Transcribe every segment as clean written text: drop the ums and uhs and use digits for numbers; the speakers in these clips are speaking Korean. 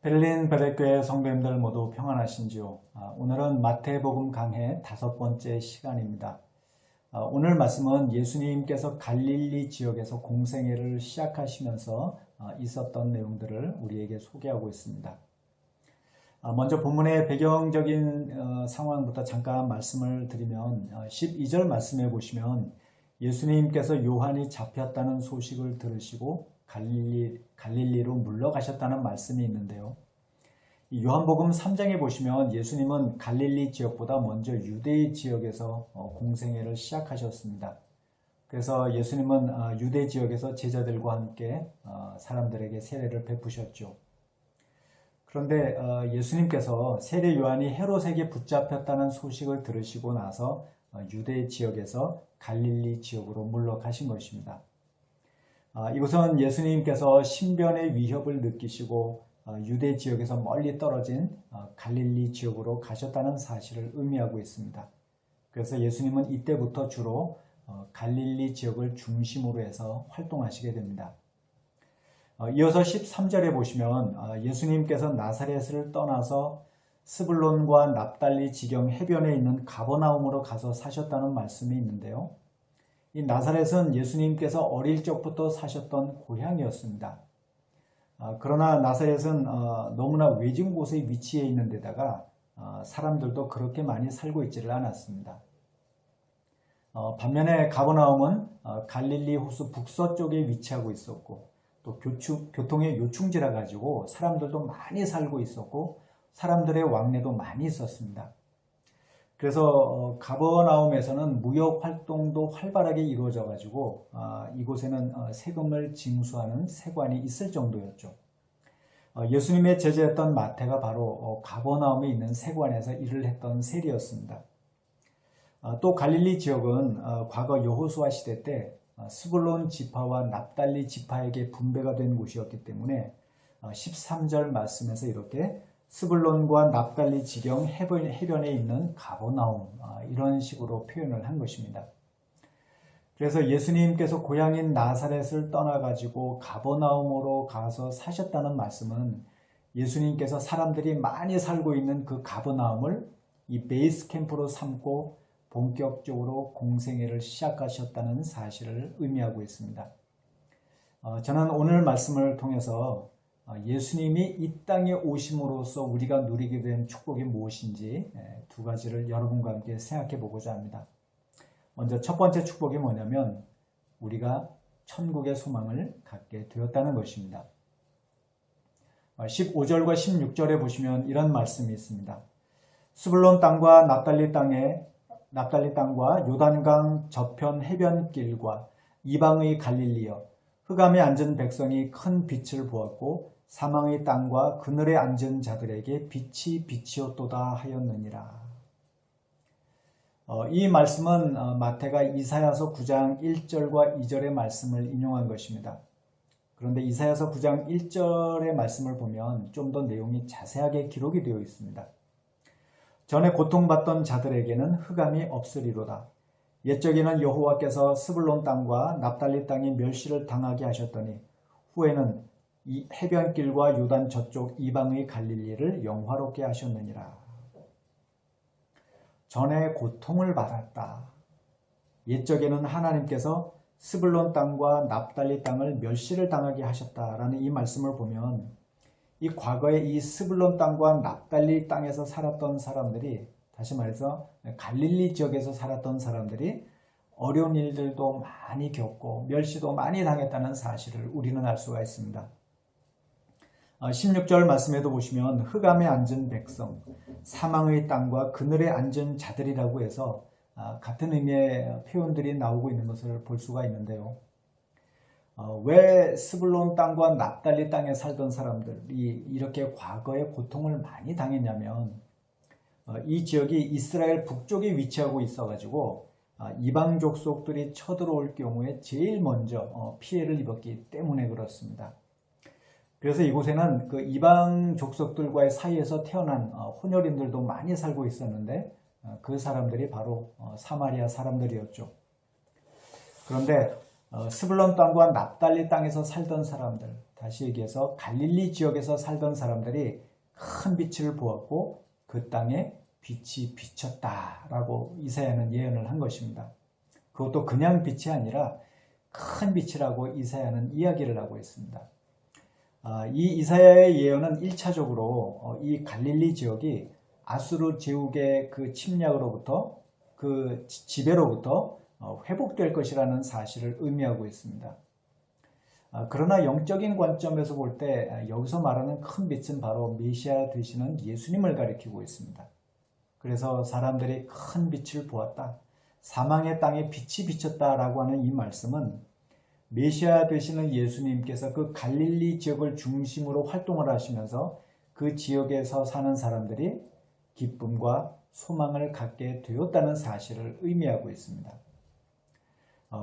베를린 베레교회 성도님들 모두 평안하신지요? 오늘은 마태복음 강해 5번째 시간입니다. 오늘 말씀은 예수님께서 갈릴리 지역에서 공생애를 시작하시면서 있었던 내용들을 우리에게 소개하고 있습니다. 먼저 본문의 배경적인 상황부터 잠깐 말씀을 드리면 12절 말씀해 보시면 예수님께서 요한이 잡혔다는 소식을 들으시고 갈릴리로 물러가셨다는 말씀이 있는데요. 요한복음 3장에 보시면 예수님은 갈릴리 지역보다 먼저 유대 지역에서 공생애를 시작하셨습니다. 그래서 예수님은 유대 지역에서 제자들과 함께 사람들에게 세례를 베푸셨죠. 그런데 예수님께서 세례 요한이 헤롯에게 붙잡혔다는 소식을 들으시고 나서 유대 지역에서 갈릴리 지역으로 물러가신 것입니다. 이곳은 예수님께서 신변의 위협을 느끼시고 유대 지역에서 멀리 떨어진 갈릴리 지역으로 가셨다는 사실을 의미하고 있습니다. 그래서 예수님은 이때부터 주로 갈릴리 지역을 중심으로 해서 활동하시게 됩니다. 이어서 13절에 보시면 예수님께서 나사렛을 떠나서 스불론과 납달리 지경 해변에 있는 가버나움으로 가서 사셨다는 말씀이 있는데요. 이 나사렛은 예수님께서 어릴 적부터 사셨던 고향이었습니다. 그러나 나사렛은 너무나 외진 곳에 위치해 있는 데다가 사람들도 그렇게 많이 살고 있지를 않았습니다. 반면에 가버나움은 갈릴리 호수 북서쪽에 위치하고 있었고 또 교통의 요충지라 가지고 사람들도 많이 살고 있었고 사람들의 왕래도 많이 있었습니다. 그래서 가버나움에서는 무역 활동도 활발하게 이루어져 가지고 이곳에는 세금을 징수하는 세관이 있을 정도였죠. 예수님의 제자였던 마태가 바로 가버나움에 있는 세관에서 일을 했던 셀이었습니다. 또 갈릴리 지역은 과거 여호수아 시대 때 스불론 지파와 납달리 지파에게 분배가 된 곳이었기 때문에 13절 말씀에서 이렇게 스불론과 납달리 지경 해변에 있는 가버나움 이런 식으로 표현을 한 것입니다. 그래서 예수님께서 고향인 나사렛을 떠나가지고 가버나움으로 가서 사셨다는 말씀은 예수님께서 사람들이 많이 살고 있는 그 가버나움을 이 베이스 캠프로 삼고 본격적으로 공생애를 시작하셨다는 사실을 의미하고 있습니다. 저는 오늘 말씀을 통해서 예수님이 이 땅에 오심으로써 우리가 누리게 된 축복이 무엇인지 두 가지를 여러분과 함께 생각해 보고자 합니다. 먼저 첫 번째 축복이 뭐냐면 우리가 천국의 소망을 갖게 되었다는 것입니다. 15절과 16절에 보시면 이런 말씀이 있습니다. 스불론 땅과 납달리 땅과 요단강 저편 해변길과 이방의 갈릴리여 흑암에 앉은 백성이 큰 빛을 보았고 사망의 땅과 그늘에 앉은 자들에게 빛이 빛이었도다 하였느니라. 이 말씀은 마태가 이사야서 9장 1절과 2절의 말씀을 인용한 것입니다. 그런데 이사야서 9장 1절의 말씀을 보면 좀 더 내용이 자세하게 기록이 되어 있습니다. 전에 고통받던 자들에게는 흑암이 없으리로다. 옛적에는 여호와께서 스불론 땅과 납달리 땅에 멸시를 당하게 하셨더니 후에는 이 해변길과 요단 저쪽 이방의 갈릴리를 영화롭게 하셨느니라. 전에 고통을 받았다. 옛적에는 하나님께서 스불론 땅과 납달리 땅을 멸시를 당하게 하셨다라는 이 말씀을 보면 이 과거에 이 스불론 땅과 납달리 땅에서 살았던 사람들이, 다시 말해서 갈릴리 지역에서 살았던 사람들이 어려운 일들도 많이 겪고 멸시도 많이 당했다는 사실을 우리는 알 수가 있습니다. 16절 말씀에도 보시면 흑암에 앉은 백성, 사망의 땅과 그늘에 앉은 자들이라고 해서 같은 의미의 표현들이 나오고 있는 것을 볼 수가 있는데요. 왜 스불론 땅과 납달리 땅에 살던 사람들이 이렇게 과거에 고통을 많이 당했냐면 이 지역이 이스라엘 북쪽에 위치하고 있어가지고 이방 족속들이 쳐들어올 경우에 제일 먼저 피해를 입었기 때문에 그렇습니다. 그래서 이곳에는 그 이방 족속들과의 사이에서 태어난 혼혈인들도 많이 살고 있었는데 그 사람들이 바로 사마리아 사람들이었죠. 그런데 스불론 땅과 납달리 땅에서 살던 사람들, 다시 얘기해서 갈릴리 지역에서 살던 사람들이 큰 빛을 보았고 그 땅에 빛이 비쳤다라고 이사야는 예언을 한 것입니다. 그것도 그냥 빛이 아니라 큰 빛이라고 이사야는 이야기를 하고 있습니다. 이 이사야의 예언은 1차적으로 이 갈릴리 지역이 아수르 제국의 그 침략으로부터 그 지배로부터 회복될 것이라는 사실을 의미하고 있습니다. 그러나 영적인 관점에서 볼 때 여기서 말하는 큰 빛은 바로 메시아 되시는 예수님을 가리키고 있습니다. 그래서 사람들이 큰 빛을 보았다. 사망의 땅에 빛이 비쳤다라고 하는 이 말씀은 메시아 되시는 예수님께서 그 갈릴리 지역을 중심으로 활동을 하시면서 그 지역에서 사는 사람들이 기쁨과 소망을 갖게 되었다는 사실을 의미하고 있습니다.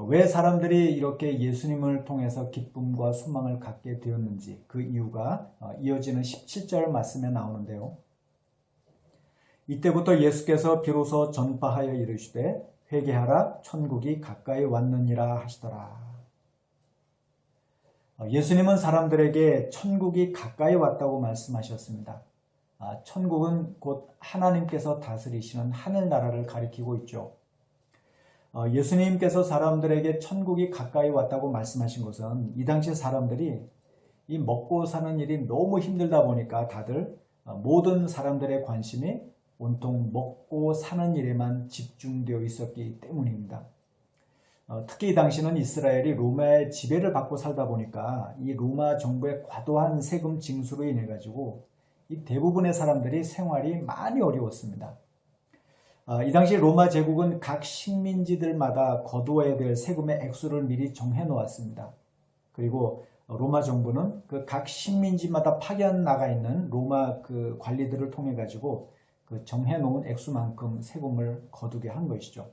왜 사람들이 이렇게 예수님을 통해서 기쁨과 소망을 갖게 되었는지 그 이유가 이어지는 17절 말씀에 나오는데요. 이때부터 예수께서 비로소 전파하여 이르시되 회개하라 천국이 가까이 왔느니라 하시더라. 예수님은 사람들에게 천국이 가까이 왔다고 말씀하셨습니다. 천국은 곧 하나님께서 다스리시는 하늘나라를 가리키고 있죠. 예수님께서 사람들에게 천국이 가까이 왔다고 말씀하신 것은 이 당시 사람들이 이 먹고 사는 일이 너무 힘들다 보니까 다들 모든 사람들의 관심이 온통 먹고 사는 일에만 집중되어 있었기 때문입니다. 특히 이 당시는 이스라엘이 로마의 지배를 받고 살다 보니까 이 로마 정부의 과도한 세금 징수로 인해 가지고 이 대부분의 사람들이 생활이 많이 어려웠습니다. 이 당시 로마 제국은 각 식민지들마다 거두어야 될 세금의 액수를 미리 정해 놓았습니다. 그리고 로마 정부는 그 각 식민지마다 파견 나가 있는 로마 그 관리들을 통해 가지고 그 정해 놓은 액수만큼 세금을 거두게 한 것이죠.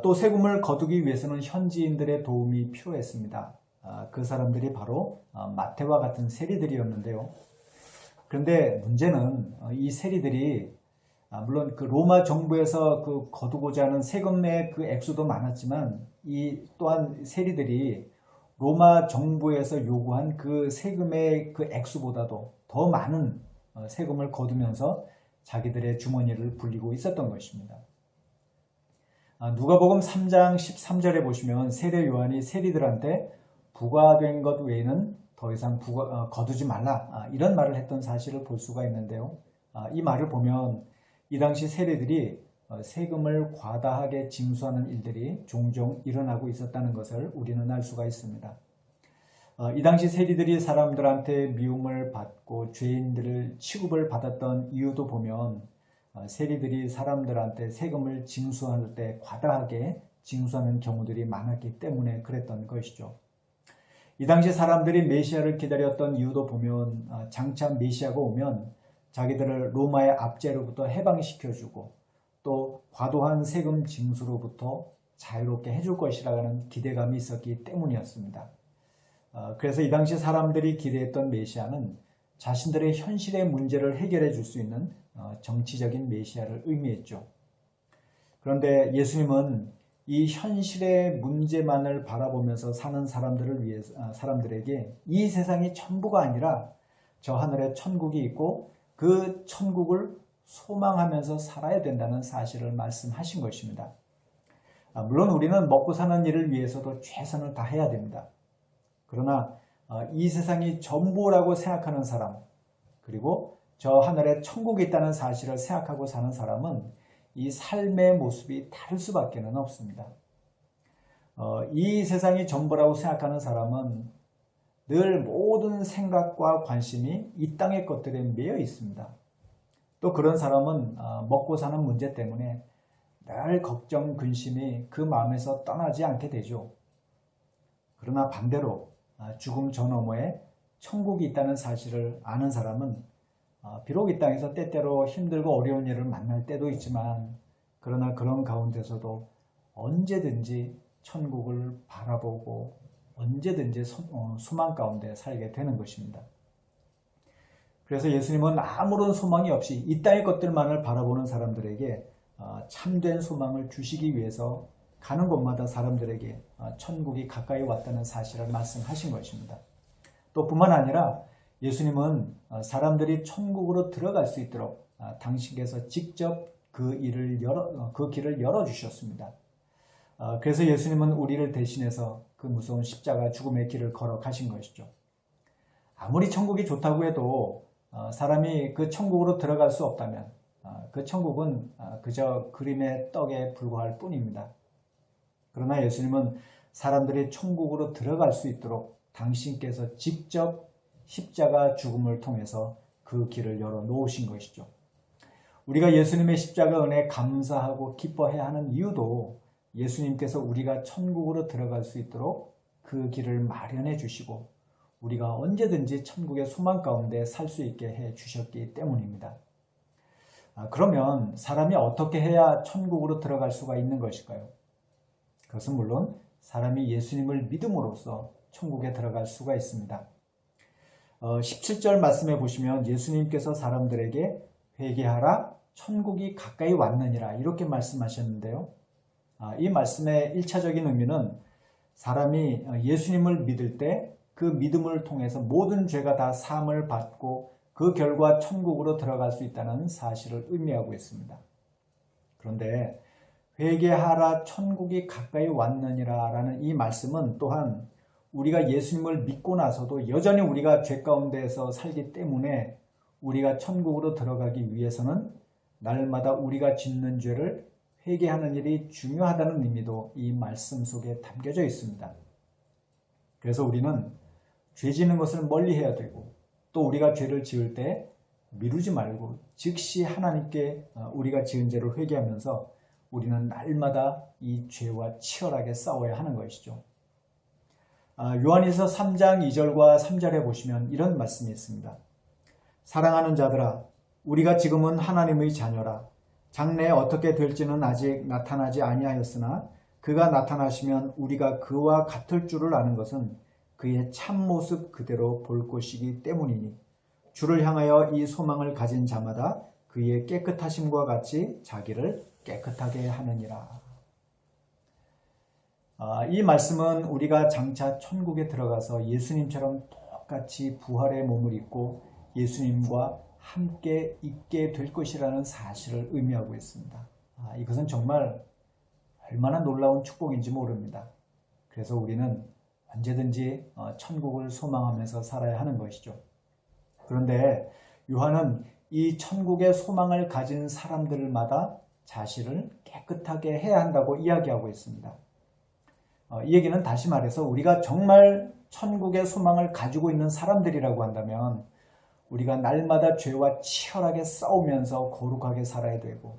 또 세금을 거두기 위해서는 현지인들의 도움이 필요했습니다. 그 사람들이 바로 마태와 같은 세리들이었는데요. 그런데 문제는 이 세리들이 물론 그 로마 정부에서 그 거두고자 하는 세금의 그 액수도 많았지만 이 또한 세리들이 로마 정부에서 요구한 그 세금의 그 액수보다도 더 많은 세금을 거두면서 자기들의 주머니를 불리고 있었던 것입니다. 누가복음 3장 13절에 보시면 세례 요한이 세리들한테 부과된 것 외에는 더 이상 거두지 말라 이런 말을 했던 사실을 볼 수가 있는데요. 이 말을 보면 이 당시 세리들이 세금을 과다하게 징수하는 일들이 종종 일어나고 있었다는 것을 우리는 알 수가 있습니다. 이 당시 세리들이 사람들한테 미움을 받고 죄인들을 취급을 받았던 이유도 보면 세리들이 사람들한테 세금을 징수할 때 과다하게 징수하는 경우들이 많았기 때문에 그랬던 것이죠. 이 당시 사람들이 메시아를 기다렸던 이유도 보면 장차 메시아가 오면 자기들을 로마의 압제로부터 해방시켜주고 또 과도한 세금 징수로부터 자유롭게 해줄 것이라는 기대감이 있었기 때문이었습니다. 그래서 이 당시 사람들이 기대했던 메시아는 자신들의 현실의 문제를 해결해 줄 수 있는 정치적인 메시아를 의미했죠. 그런데 예수님은 이 현실의 문제만을 바라보면서 사는 사람들에게 이 세상이 전부가 아니라 저 하늘에 천국이 있고 그 천국을 소망하면서 살아야 된다는 사실을 말씀하신 것입니다. 물론 우리는 먹고 사는 일을 위해서도 최선을 다해야 됩니다. 그러나 이 세상이 전부라고 생각하는 사람, 그리고 저 하늘에 천국이 있다는 사실을 생각하고 사는 사람은 이 삶의 모습이 다를 수밖에 없습니다. 이 세상이 전부라고 생각하는 사람은 늘 모든 생각과 관심이 이 땅의 것들에 매여 있습니다. 또 그런 사람은 먹고 사는 문제 때문에 늘 걱정, 근심이 그 마음에서 떠나지 않게 되죠. 그러나 반대로 죽음 저 너머에 천국이 있다는 사실을 아는 사람은 비록 이 땅에서 때때로 힘들고 어려운 일을 만날 때도 있지만 그러나 그런 가운데서도 언제든지 천국을 바라보고 언제든지 소망 가운데 살게 되는 것입니다. 그래서 예수님은 아무런 소망이 없이 이 땅의 것들만을 바라보는 사람들에게 참된 소망을 주시기 위해서 가는 곳마다 사람들에게 천국이 가까이 왔다는 사실을 말씀하신 것입니다. 또 뿐만 아니라 예수님은 사람들이 천국으로 들어갈 수 있도록 당신께서 직접 그 길을 열어주셨습니다. 그래서 예수님은 우리를 대신해서 그 무서운 십자가 죽음의 길을 걸어 가신 것이죠. 아무리 천국이 좋다고 해도 사람이 그 천국으로 들어갈 수 없다면 그 천국은 그저 그림의 떡에 불과할 뿐입니다. 그러나 예수님은 사람들이 천국으로 들어갈 수 있도록 당신께서 직접 십자가 죽음을 통해서 그 길을 열어 놓으신 것이죠. 우리가 예수님의 십자가 은혜에 감사하고 기뻐해야 하는 이유도 예수님께서 우리가 천국으로 들어갈 수 있도록 그 길을 마련해 주시고 우리가 언제든지 천국의 소망 가운데 살 수 있게 해 주셨기 때문입니다. 그러면 사람이 어떻게 해야 천국으로 들어갈 수가 있는 것일까요? 그것은 물론 사람이 예수님을 믿음으로써 천국에 들어갈 수가 있습니다. 17절 말씀에 보시면 예수님께서 사람들에게 회개하라 천국이 가까이 왔느니라 이렇게 말씀하셨는데요. 이 말씀의 1차적인 의미는 사람이 예수님을 믿을 때 그 믿음을 통해서 모든 죄가 다 사함을 받고 그 결과 천국으로 들어갈 수 있다는 사실을 의미하고 있습니다. 그런데 회개하라 천국이 가까이 왔느니라 라는 이 말씀은 또한 우리가 예수님을 믿고 나서도 여전히 우리가 죄 가운데에서 살기 때문에 우리가 천국으로 들어가기 위해서는 날마다 우리가 짓는 죄를 회개하는 일이 중요하다는 의미도 이 말씀 속에 담겨져 있습니다. 그래서 우리는 죄 짓는 것을 멀리 해야 되고 또 우리가 죄를 지을 때 미루지 말고 즉시 하나님께 우리가 지은 죄를 회개하면서 우리는 날마다 이 죄와 치열하게 싸워야 하는 것이죠. 요한일서 3장 2절과 3절에 보시면 이런 말씀이 있습니다. 사랑하는 자들아 우리가 지금은 하나님의 자녀라. 장래에 어떻게 될지는 아직 나타나지 아니하였으나 그가 나타나시면 우리가 그와 같을 줄을 아는 것은 그의 참모습 그대로 볼 것이기 때문이니 주를 향하여 이 소망을 가진 자마다 그의 깨끗하심과 같이 자기를 깨끗하게 하느니라. 이 말씀은 우리가 장차 천국에 들어가서 예수님처럼 똑같이 부활의 몸을 입고 예수님과 함께 있게 될 것이라는 사실을 의미하고 있습니다. 이것은 정말 얼마나 놀라운 축복인지 모릅니다. 그래서 우리는 언제든지 천국을 소망하면서 살아야 하는 것이죠. 그런데 요한은 이 천국의 소망을 가진 사람들마다 자신을 깨끗하게 해야 한다고 이야기하고 있습니다. 이 얘기는 다시 말해서 우리가 정말 천국의 소망을 가지고 있는 사람들이라고 한다면 우리가 날마다 죄와 치열하게 싸우면서 거룩하게 살아야 되고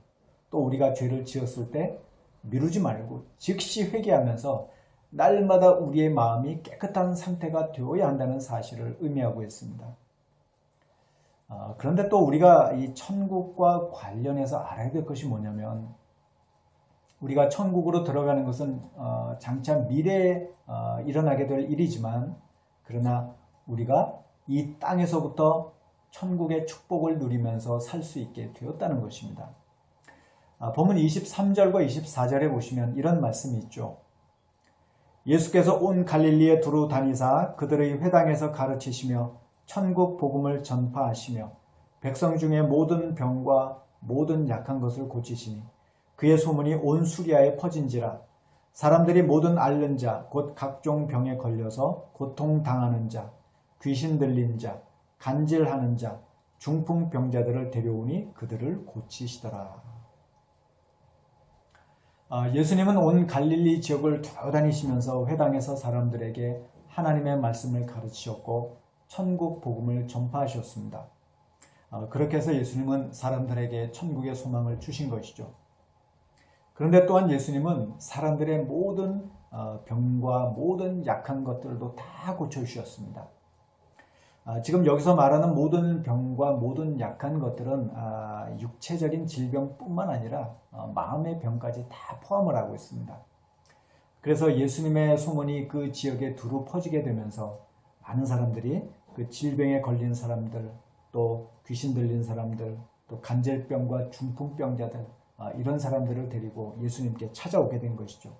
또 우리가 죄를 지었을 때 미루지 말고 즉시 회개하면서 날마다 우리의 마음이 깨끗한 상태가 되어야 한다는 사실을 의미하고 있습니다. 그런데 또 우리가 이 천국과 관련해서 알아야 될 것이 뭐냐면 우리가 천국으로 들어가는 것은 장차 미래에 일어나게 될 일이지만 그러나 우리가 이 땅에서부터 천국의 축복을 누리면서 살 수 있게 되었다는 것입니다. 본문 23절과 24절에 보시면 이런 말씀이 있죠. 예수께서 온 갈릴리에 두루 다니사 그들의 회당에서 가르치시며 천국 복음을 전파하시며 백성 중에 모든 병과 모든 약한 것을 고치시니 그의 소문이 온 수리아에 퍼진지라. 사람들이 모든 앓는 자 곧 각종 병에 걸려서 고통당하는 자 귀신 들린 자 간질하는 자 중풍병자들을 데려오니 그들을 고치시더라. 예수님은 온 갈릴리 지역을 돌아다니시면서 회당에서 사람들에게 하나님의 말씀을 가르치셨고 천국 복음을 전파하셨습니다. 그렇게 해서 예수님은 사람들에게 천국의 소망을 주신 것이죠. 그런데 또한 예수님은 사람들의 모든 병과 모든 약한 것들도 다 고쳐주셨습니다. 지금 여기서 말하는 모든 병과 모든 약한 것들은 육체적인 질병뿐만 아니라 마음의 병까지 다 포함을 하고 있습니다. 그래서 예수님의 소문이 그 지역에 두루 퍼지게 되면서 많은 사람들이 그 질병에 걸린 사람들, 또 귀신 들린 사람들, 또 간질병과 중풍병자들 이런 사람들을 데리고 예수님께 찾아오게 된 것이죠.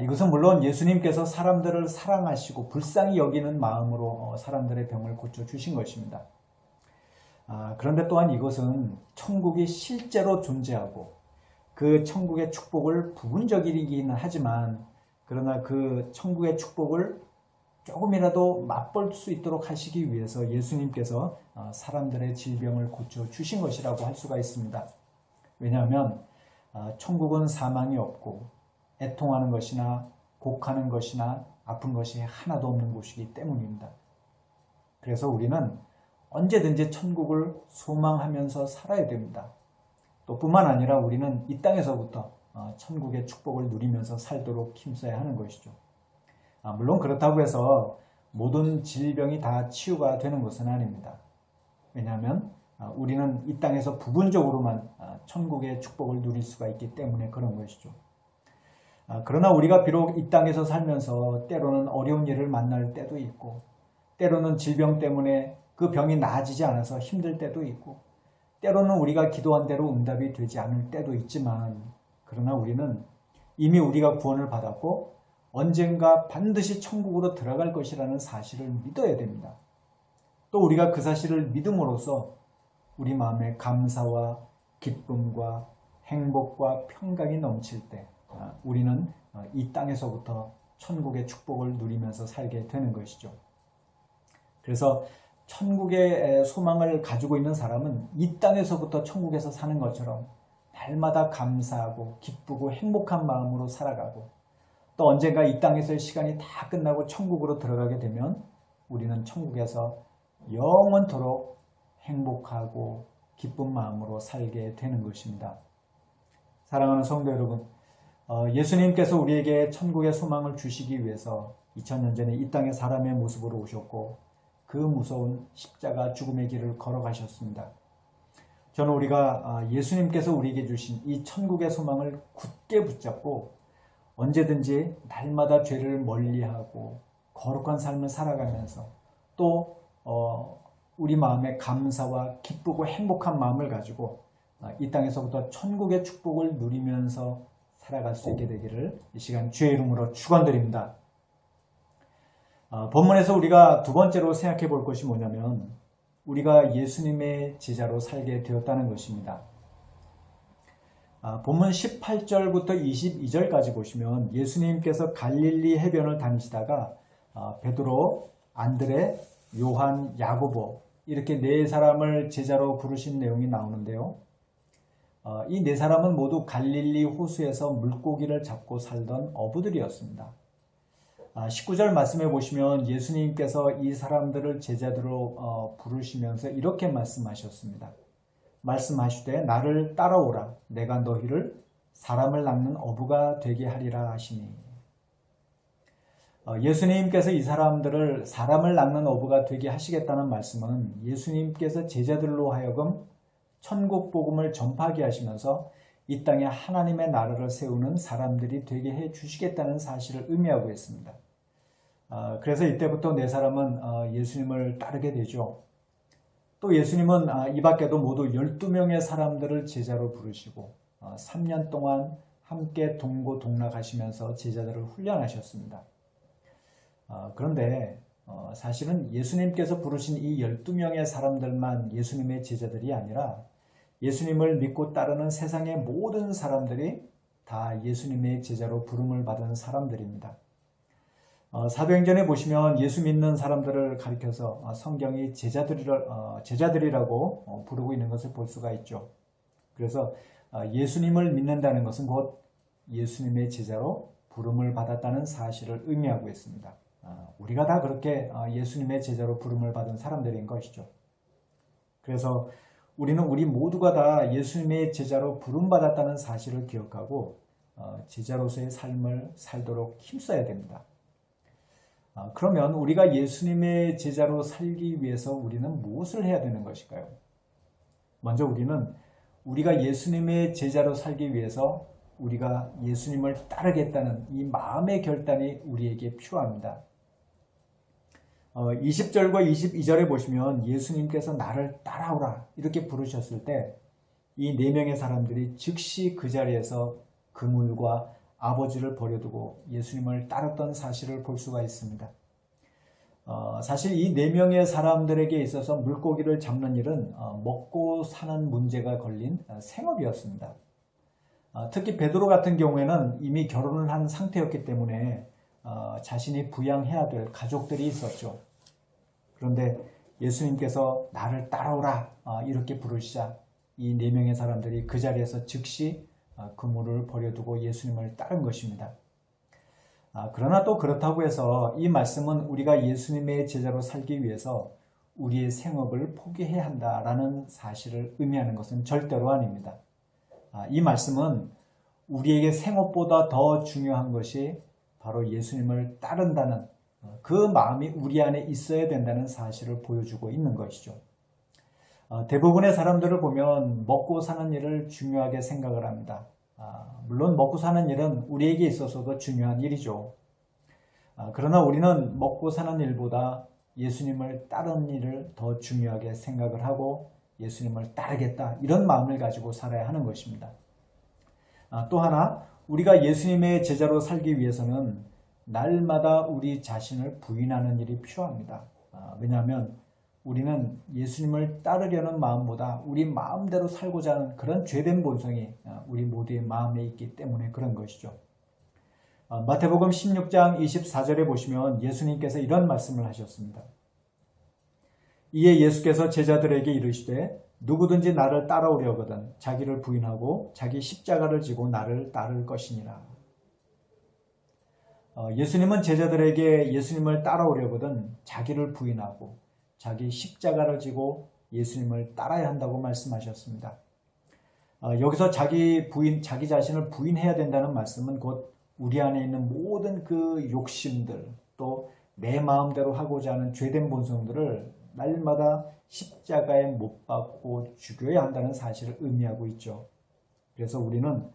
이것은 물론 예수님께서 사람들을 사랑하시고 불쌍히 여기는 마음으로 사람들의 병을 고쳐주신 것입니다. 그런데 또한 이것은 천국이 실제로 존재하고 그 천국의 축복을 부분적이기는 하지만 그러나 그 천국의 축복을 조금이라도 맛볼 수 있도록 하시기 위해서 예수님께서 사람들의 질병을 고쳐주신 것이라고 할 수가 있습니다. 왜냐하면 천국은 사망이 없고 애통하는 것이나 곡하는 것이나 아픈 것이 하나도 없는 곳이기 때문입니다. 그래서 우리는 언제든지 천국을 소망하면서 살아야 됩니다. 또 뿐만 아니라 우리는 이 땅에서부터 천국의 축복을 누리면서 살도록 힘써야 하는 것이죠. 물론 그렇다고 해서 모든 질병이 다 치유가 되는 것은 아닙니다. 왜냐하면 우리는 이 땅에서 부분적으로만 천국의 축복을 누릴 수가 있기 때문에 그런 것이죠. 그러나 우리가 비록 이 땅에서 살면서 때로는 어려운 일을 만날 때도 있고 때로는 질병 때문에 그 병이 나아지지 않아서 힘들 때도 있고 때로는 우리가 기도한 대로 응답이 되지 않을 때도 있지만 그러나 우리는 이미 우리가 구원을 받았고 언젠가 반드시 천국으로 들어갈 것이라는 사실을 믿어야 됩니다. 또 우리가 그 사실을 믿음으로써 우리 마음에 감사와 기쁨과 행복과 평강이 넘칠 때 우리는 이 땅에서부터 천국의 축복을 누리면서 살게 되는 것이죠. 그래서 천국의 소망을 가지고 있는 사람은 이 땅에서부터 천국에서 사는 것처럼 날마다 감사하고 기쁘고 행복한 마음으로 살아가고 또 언젠가 이 땅에서의 시간이 다 끝나고 천국으로 들어가게 되면 우리는 천국에서 영원토록 행복하고 기쁜 마음으로 살게 되는 것입니다. 사랑하는 성도 여러분, 예수님께서 우리에게 천국의 소망을 주시기 위해서 2000년 전에 이 땅에 사람의 모습으로 오셨고 그 무서운 십자가 죽음의 길을 걸어가셨습니다. 저는 우리가 예수님께서 우리에게 주신 이 천국의 소망을 굳게 붙잡고 언제든지 날마다 죄를 멀리하고 거룩한 삶을 살아가면서 또 우리 마음에 감사와 기쁘고 행복한 마음을 가지고 이 땅에서부터 천국의 축복을 누리면서 살아갈 수 있게 되기를 이 시간 주의 이름으로 축원드립니다. 본문에서 우리가 두 번째로 생각해 볼 것이 뭐냐면 우리가 예수님의 제자로 살게 되었다는 것입니다. 본문 18절부터 22절까지 보시면 예수님께서 갈릴리 해변을 다니시다가 베드로, 안드레, 요한, 야고보 이렇게 네 사람을 제자로 부르신 내용이 나오는데요. 이 네 사람은 모두 갈릴리 호수에서 물고기를 잡고 살던 어부들이었습니다. 19절 말씀해 보시면 예수님께서 이 사람들을 제자들로 부르시면서 이렇게 말씀하셨습니다. 말씀하시되 나를 따라오라 내가 너희를 사람을 낚는 어부가 되게 하리라 하시니 예수님께서 이 사람들을 사람을 낚는 어부가 되게 하시겠다는 말씀은 예수님께서 제자들로 하여금 천국 복음을 전파하게 하시면서 이 땅에 하나님의 나라를 세우는 사람들이 되게 해 주시겠다는 사실을 의미하고 있습니다. 그래서 이때부터 네 사람은 예수님을 따르게 되죠. 또 예수님은 이 밖에도 모두 12명의 사람들을 제자로 부르시고 3년 동안 함께 동고동락하시면서 제자들을 훈련하셨습니다. 그런데 사실은 예수님께서 부르신 이 12명의 사람들만 예수님의 제자들이 아니라 예수님을 믿고 따르는 세상의 모든 사람들이 다 예수님의 제자로 부름을 받은 사람들입니다. 사도행전에 보시면 예수 믿는 사람들을 가리켜서 성경이 제자들이라고 부르고 있는 것을 볼 수가 있죠. 그래서 예수님을 믿는다는 것은 곧 예수님의 제자로 부름을 받았다는 사실을 의미하고 있습니다. 우리가 다 그렇게 예수님의 제자로 부름을 받은 사람들인 것이죠. 그래서 우리는 우리 모두가 다 예수님의 제자로 부름받았다는 사실을 기억하고 제자로서의 삶을 살도록 힘써야 됩니다. 그러면 우리가 예수님의 제자로 살기 위해서 우리는 무엇을 해야 되는 것일까요? 먼저 우리가 예수님의 제자로 살기 위해서 우리가 예수님을 따르겠다는 이 마음의 결단이 우리에게 필요합니다. 20절과 22절에 보시면 예수님께서 나를 따라오라 이렇게 부르셨을 때 이 네 명의 사람들이 즉시 그 자리에서 그물과 아버지를 버려두고 예수님을 따랐던 사실을 볼 수가 있습니다. 사실 이 4명의 사람들에게 있어서 물고기를 잡는 일은 먹고 사는 문제가 걸린 생업이었습니다. 특히 베드로 같은 경우에는 이미 결혼을 한 상태였기 때문에 자신이 부양해야 될 가족들이 있었죠. 그런데 예수님께서 나를 따라오라 이렇게 부르시자 이 4명의 사람들이 그 자리에서 즉시 그물을 버려두고 예수님을 따른 것입니다. 그러나 또 그렇다고 해서 이 말씀은 우리가 예수님의 제자로 살기 위해서 우리의 생업을 포기해야 한다라는 사실을 의미하는 것은 절대로 아닙니다. 이 말씀은 우리에게 생업보다 더 중요한 것이 바로 예수님을 따른다는 그 마음이 우리 안에 있어야 된다는 사실을 보여주고 있는 것이죠. 대부분의 사람들을 보면 먹고 사는 일을 중요하게 생각을 합니다. 물론 먹고 사는 일은 우리에게 있어서도 중요한 일이죠. 그러나 우리는 먹고 사는 일보다 예수님을 따르는 일을 더 중요하게 생각을 하고 예수님을 따르겠다 이런 마음을 가지고 살아야 하는 것입니다. 또 하나 우리가 예수님의 제자로 살기 위해서는 날마다 우리 자신을 부인하는 일이 필요합니다. 왜냐하면 우리는 예수님을 따르려는 마음보다 우리 마음대로 살고자 하는 그런 죄된 본성이 우리 모두의 마음에 있기 때문에 그런 것이죠. 마태복음 16장 24절에 보시면 예수님께서 이런 말씀을 하셨습니다. 이에 예수께서 제자들에게 이르시되 누구든지 나를 따라오려거든 자기를 부인하고 자기 십자가를 지고 나를 따를 것이니라. 예수님은 제자들에게 예수님을 따라오려거든 자기를 부인하고 자기 십자가를 지고 예수님을 따라야 한다고 말씀하셨습니다. 여기서 자기 자신을 부인해야 된다는 말씀은 곧 우리 안에 있는 모든 그 욕심들 또 내 마음대로 하고자 하는 죄된 본성들을 날마다 십자가에 못 박고 죽여야 한다는 사실을 의미하고 있죠. 그래서 우리는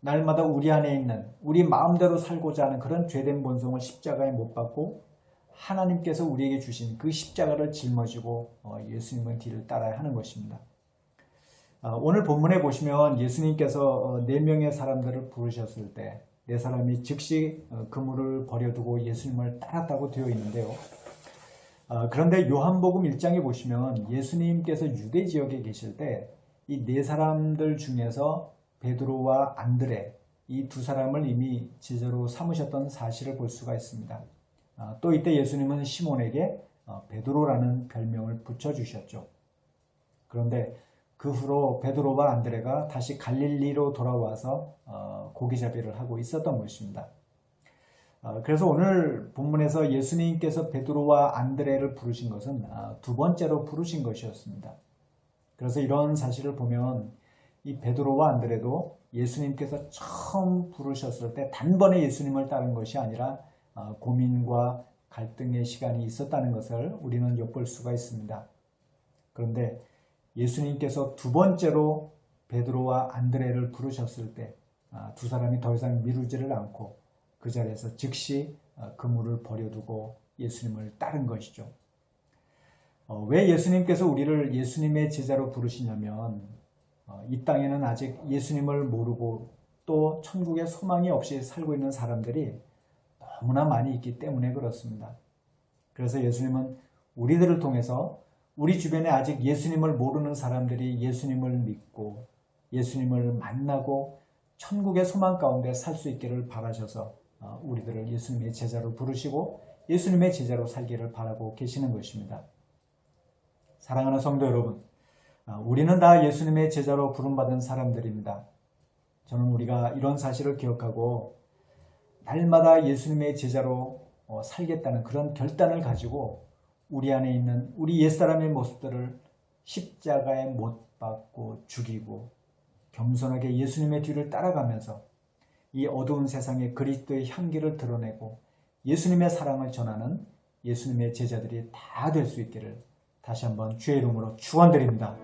날마다 우리 안에 있는 우리 마음대로 살고자 하는 그런 죄된 본성을 십자가에 못 박고 하나님께서 우리에게 주신 그 십자가를 짊어지고 예수님의 뒤를 따라야 하는 것입니다. 오늘 본문에 보시면 예수님께서 4명의 사람들을 부르셨을 때 4사람이 즉시 그물을 버려두고 예수님을 따랐다고 되어 있는데요. 그런데 요한복음 1장에 보시면 예수님께서 유대 지역에 계실 때 이 4사람들 중에서 베드로와 안드레 이 2사람을 이미 제자로 삼으셨던 사실을 볼 수가 있습니다. 또 이때 예수님은 시몬에게 베드로라는 별명을 붙여주셨죠. 그런데 그 후로 베드로와 안드레가 다시 갈릴리로 돌아와서 고기잡이를 하고 있었던 것입니다. 그래서 오늘 본문에서 예수님께서 베드로와 안드레를 부르신 것은 2번째로 부르신 것이었습니다. 그래서 이런 사실을 보면 이 베드로와 안드레도 예수님께서 처음 부르셨을 때 단번에 예수님을 따른 것이 아니라 고민과 갈등의 시간이 있었다는 것을 우리는 엿볼 수가 있습니다. 그런데 예수님께서 2번째로 베드로와 안드레를 부르셨을 때 2사람이 더 이상 미루지를 않고 그 자리에서 즉시 그물을 버려두고 예수님을 따른 것이죠. 왜 예수님께서 우리를 예수님의 제자로 부르시냐면 이 땅에는 아직 예수님을 모르고 또 천국에 소망이 없이 살고 있는 사람들이 너무나 많이 있기 때문에 그렇습니다. 그래서 예수님은 우리들을 통해서 우리 주변에 아직 예수님을 모르는 사람들이 예수님을 믿고 예수님을 만나고 천국의 소망 가운데 살 수 있기를 바라셔서 우리들을 예수님의 제자로 부르시고 예수님의 제자로 살기를 바라고 계시는 것입니다. 사랑하는 성도 여러분, 우리는 다 예수님의 제자로 부름받은 사람들입니다. 저는 우리가 이런 사실을 기억하고 날마다 예수님의 제자로 살겠다는 그런 결단을 가지고 우리 안에 있는 우리 옛사람의 모습들을 십자가에 못 박고 죽이고 겸손하게 예수님의 뒤를 따라가면서 이 어두운 세상에 그리스도의 향기를 드러내고 예수님의 사랑을 전하는 예수님의 제자들이 다 될 수 있기를 다시 한번 주의 이름으로 축원드립니다.